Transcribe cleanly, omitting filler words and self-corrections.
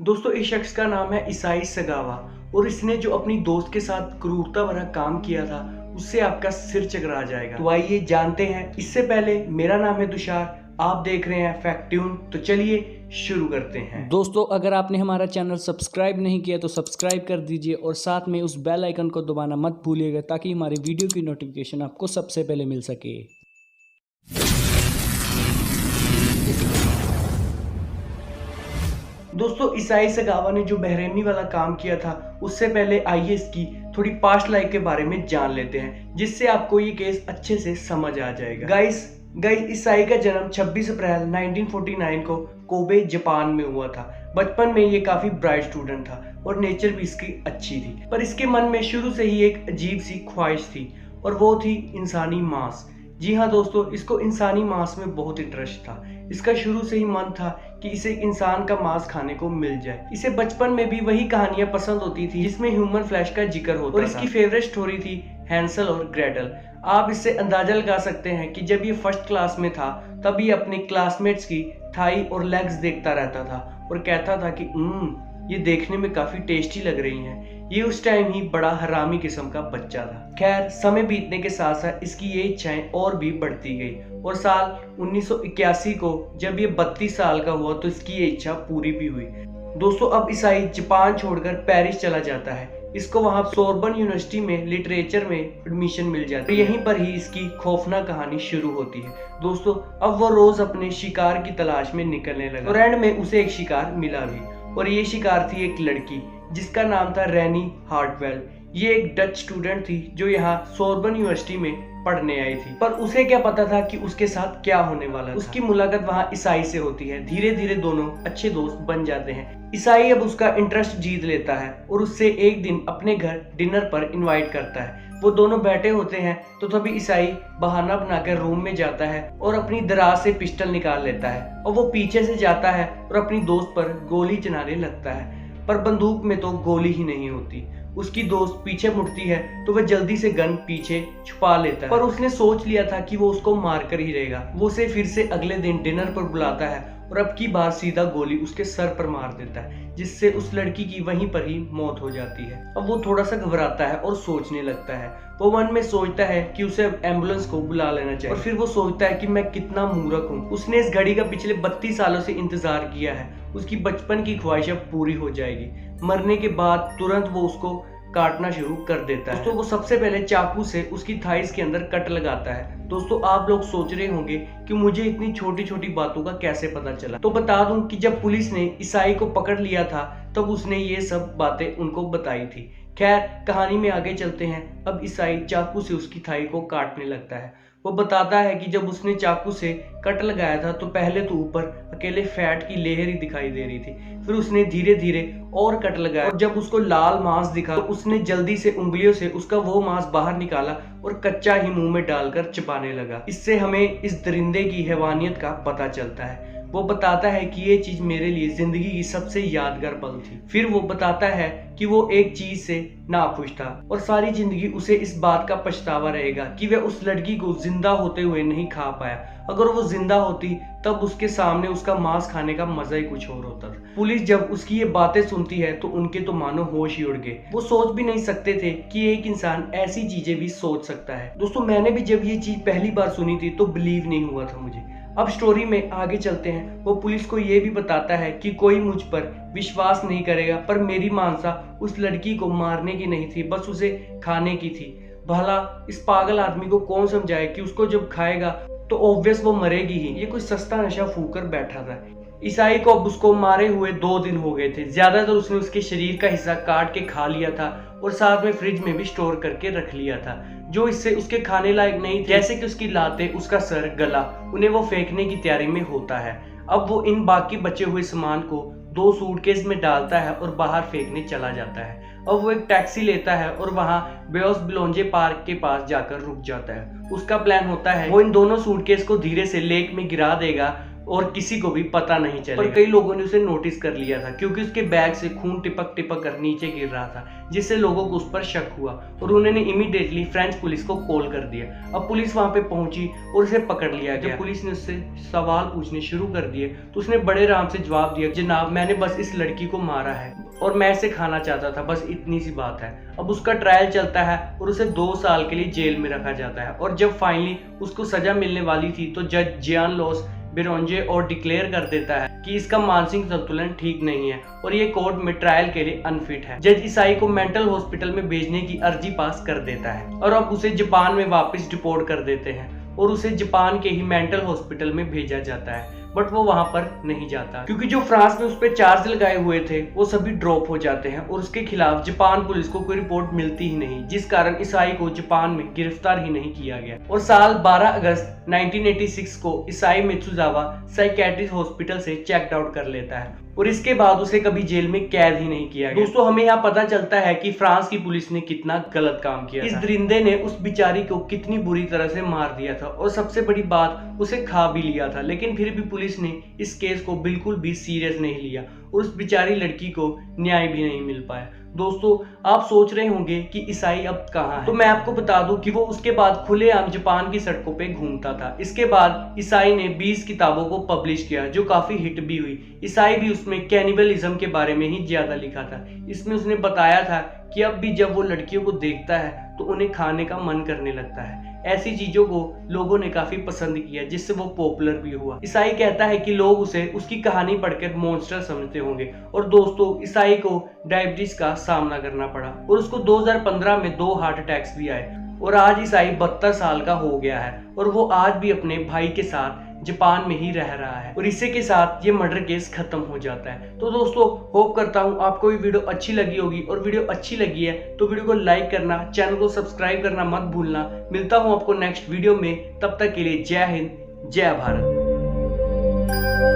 दोस्तों इस शख्स का नाम है ईसाई सगावा और इसने जो अपनी दोस्त के साथ क्रूरता भरा काम किया था उससे आपका सिर चकरा जाएगा। तो आइए जानते हैं। इससे पहले मेरा नाम है तुषार, आप देख रहे हैं फैक्ट्यून। तो चलिए शुरू करते हैं। दोस्तों अगर आपने हमारा चैनल सब्सक्राइब नहीं किया तो सब्सक्राइब कर दीजिए और साथ में उस बेल आइकन को दबाना मत भूलिएगा ताकि हमारे वीडियो की नोटिफिकेशन आपको सबसे पहले मिल सके। दोस्तों ईसाई सगावा ने जो बेरहमी वाला काम किया था उससे पहले आइए इसकी थोड़ी पास्ट लाइफ के बारे में जान लेते हैं, जिससे आपको ये केस अच्छे से समझ आ जाएगा। गाइस ईसाई का जन्म 26 अप्रैल 1949 को कोबे जापान में हुआ था। बचपन में ये काफी ब्राइट स्टूडेंट था और नेचर भी इसकी अच्छी थी, पर इसके मन में शुरू से ही एक अजीब सी ख्वाहिश थी और वो थी इंसानी मांस। जी हाँ दोस्तों, इसको इंसानी मांस में बहुत इंटरेस्ट था। इसका शुरू से ही मन था कि इसे इंसान का मांस खाने को मिल जाए। इसे बचपन में भी वही कहानियां पसंद होती थी जिसमें ह्यूमन फ्लैश का जिक्र होता और इसकी फेवरेट स्टोरी थी हैंसल और ग्रेटल। आप इससे अंदाजा लगा सकते हैं कि जब ये फर्स्ट क्लास में था तब ये अपने क्लासमेट्स की थाई और लेग्स देखता रहता था और कहता था कि ये देखने में काफी टेस्टी लग रही हैं। ये उस टाइम ही बड़ा हरामी किस्म का बच्चा था। खैर समय बीतने के साथ साथ इसकी ये इच्छाएं और भी बढ़ती गई और साल 1981 को जब ये 32 साल का हुआ तो इसकी ये इच्छा पूरी भी हुई। दोस्तों अब ईसाई जापान छोड़कर पेरिस चला जाता है। इसको वहां सोरबन यूनिवर्सिटी में लिटरेचर में एडमिशन मिल जाता है। यहीं पर ही इसकी खौफनाक कहानी शुरू होती है। दोस्तों अब वो रोज अपने शिकार की तलाश में निकलने लगा और एंड में उसे एक शिकार मिला भी, और ये शिकार थी एक लड़की जिसका नाम था रेनी हार्टवेल। ये एक डच स्टूडेंट थी जो यहाँ सोरबन यूनिवर्सिटी में पढ़ने आई थी, पर उसे क्या पता था कि उसके साथ क्या होने वाला था। उसकी मुलाकात वहाँ ईसाई से होती है। धीरे धीरे दोनों अच्छे दोस्त बन जाते हैं। ईसाई अब उसका इंटरेस्ट जीत लेता है और उससे एक दिन अपने घर डिनर पर इनवाइट करता है। वो दोनों बैठे होते हैं तो तभी ईसाई बहाना बनाकर रूम में जाता है और अपनी दराज से पिस्टल निकाल लेता है और वो पीछे से जाता है और अपनी दोस्त पर गोली चलाने लगता है, पर बंदूक में तो गोली ही नहीं होती। उसकी दोस्त पीछे मुड़ती है तो वह जल्दी से गन पीछे छुपा लेता है, पर उसने सोच लिया था कि वो उसको मार कर ही रहेगा। वो उसे फिर से अगले दिन डिनर पर बुलाता है और अब की बार सीधा गोली उसके सर पर मार देता है, जिससे उस लड़की की वहीं पर ही मौत हो जाती है। अब वो थोड़ा सा घबराता है और सोचने लगता है। वो मन में सोचता है कि उसे एम्बुलेंस को बुला लेना चाहिए, और फिर वो सोचता है कि मैं कितना मूर्ख हूँ। उसने इस घड़ी का पिछले 32 सालों से इंतजार किया है। उसकी बचपन की ख्वाहिश अब पूरी हो जाएगी। मरने के बाद तुरंत वो उसको काटना शुरू कर देता है। दोस्तों वो सबसे पहले चाकू से उसकी थाइस के अंदर कट लगाता है। दोस्तों आप लोग सोच रहे होंगे कि मुझे इतनी छोटी छोटी बातों का कैसे पता चला, तो बता दूं कि जब पुलिस ने ईसाई को पकड़ लिया था तब उसने ये सब बातें उनको बताई थी। खैर कहानी में आगे चलते हैं। अब ईसाई चाकू से उसकी थाई को काटने लगता है। वो बताता है कि जब उसने चाकू से कट लगाया था तो पहले तो ऊपर अकेले फैट की लेयर ही दिखाई दे रही थी, फिर उसने धीरे धीरे और कट लगाया और जब उसको लाल मांस दिखा तो उसने जल्दी से उंगलियों से उसका वो मांस बाहर निकाला और कच्चा ही मुंह में डालकर चबाने लगा। इससे हमें इस दरिंदे की हैवानियत का पता चलता है। वो बताता है कि ये चीज मेरे लिए जिंदगी की सबसे यादगार पल थी। फिर वो बताता है कि वो एक चीज से नाखुश था और सारी जिंदगी उसे इस बात का पछतावा रहेगा कि वह उस लड़की को जिंदा होते हुए नहीं खा पाया। अगर वो जिंदा होती तब उसके सामने उसका मांस खाने का मजा ही कुछ और होता था। पुलिस जब उसकी ये बातें सुनती है तो उनके तो मानो होश ही उड़ गए। वो सोच भी नहीं सकते थे कि एक इंसान ऐसी चीजें भी सोच सकता है। दोस्तों मैंने भी जब ये चीज पहली बार सुनी थी तो बिलीव नहीं हुआ था मुझे। अब स्टोरी में आगे चलते हैं। वो पुलिस को ये भी बताता है कि कोई मुझ पर विश्वास नहीं करेगा, पर मेरी मानसा उस लड़की को मारने की नहीं थी, बस उसे खाने की थी। भला इस पागल आदमी को कौन समझाए कि उसको जब खाएगा तो ऑब्वियस वो मरेगी ही। ये कोई सस्ता नशा फूकर बैठा था। ईसाई को अब उसको मारे हुए 2 दिन हो गए थे। ज्यादातर उसने उसके शरीर का हिस्सा काट के खा लिया था और साथ में फ्रिज में भी स्टोर करके रख लिया था, जो इससे उसके खाने लायक नहीं थे, जैसे कि उसकी लातें, उसका सर, गला, उन्हें वो फेंकने की तैयारी में होता है। अब वो इन बाकी बचे हुए सामान को 2 सूटकेस में डालता है और बाहर फेंकने चला जाता है। अब वो एक टैक्सी लेता है और वहां बेओस बिलोंजे पार्क के पास जाकर रुक जाता है। उसका प्लान होता है वो इन दोनों सूटकेस को धीरे से लेक में गिरा देगा और किसी को भी पता नहीं चला। पर कई लोगों ने उसे नोटिस कर लिया था क्योंकि उसके बैग से खून टिपक टिपक कर नीचे गिर रहा था, जिससे लोगों को उस पर शक हुआ और उन्होंने इमीडिएटली फ्रेंच पुलिस को कॉल कर दिया। अब पुलिस वहां पे पहुंची और उसे पकड़ लिया गया। जब पुलिस ने उससे सवाल पूछने शुरू कर दिए तो उसने बड़े आराम से जवाब दिया, जनाब मैंने बस इस लड़की को मारा है और मैं इसे खाना चाहता था, बस इतनी सी बात है। अब उसका ट्रायल चलता है और उसे 2 साल के लिए जेल में रखा जाता है और जब फाइनली उसको सजा मिलने वाली थी तो जज जियान लॉस बेरोंजे और डिक्लेयर कर देता है कि इसका मानसिक संतुलन ठीक नहीं है और ये कोर्ट में ट्रायल के लिए अनफिट है। जज ईसाई को मेंटल हॉस्पिटल में भेजने की अर्जी पास कर देता है और अब उसे जापान में वापस डिपोर्ट कर देते हैं और उसे जापान के ही मेंटल हॉस्पिटल में भेजा जाता है। बट वो वहां पर नहीं जाता क्योंकि जो फ्रांस में उस पर चार्ज लगाए हुए थे वो सभी ड्रॉप हो जाते हैं और उसके खिलाफ जापान पुलिस को कोई रिपोर्ट मिलती ही नहीं, जिस कारण ईसाई को जापान में गिरफ्तार ही नहीं किया गया। और साल 12 अगस्त 1986 को ईसाई मित्सुजावा साइकियाट्रिस्ट हॉस्पिटल से चेकड आउट कर लेता है और इसके बाद उसे कभी जेल में कैद ही नहीं किया गया। दोस्तों हमें यहाँ पता चलता है कि फ्रांस की पुलिस ने कितना गलत काम किया। इस दरिंदे ने उस बिचारी को कितनी बुरी तरह से मार दिया था और सबसे बड़ी बात उसे खा भी लिया था, लेकिन फिर भी पुलिस ने इस केस को बिल्कुल भी सीरियस नहीं लिया और उस बिचारी लड़की को न्याय भी नहीं मिल पाया। दोस्तों आप सोच रहे होंगे कि ईसाई अब कहाँ है, तो मैं आपको बता दूं कि वो उसके बाद खुलेआम जापान की सड़कों पे घूमता था। इसके बाद ईसाई ने 20 किताबों को पब्लिश किया जो काफी हिट भी हुई। ईसाई भी उसमें कैनिबलिज्म के बारे में ही ज्यादा लिखा था। इसमें उसने बताया था कि अब भी जब वो लड़कियों को देखता है तो उन्हें खाने का मन करने लगता है। ऐसी चीजों को लोगों ने काफी पसंद किया जिससे वो पॉपुलर भी हुआ। ईसाई कहता है कि लोग उसे उसकी कहानी पढ़कर मॉन्स्टर समझते होंगे। और दोस्तों ईसाई को डायबिटीज का सामना करना पड़ा और उसको 2015 में 2 हार्ट अटैक्स भी आए और आज ईसाई 72 साल का हो गया है और वो आज भी अपने भाई के साथ जापान में ही रह रहा है और इसी के साथ ये मर्डर केस खत्म हो जाता है। तो दोस्तों होप करता हूँ आपको ये वीडियो अच्छी लगी होगी और वीडियो अच्छी लगी है तो वीडियो को लाइक करना, चैनल को सब्सक्राइब करना मत भूलना। मिलता हूँ आपको नेक्स्ट वीडियो में, तब तक के लिए जय हिंद जय भारत।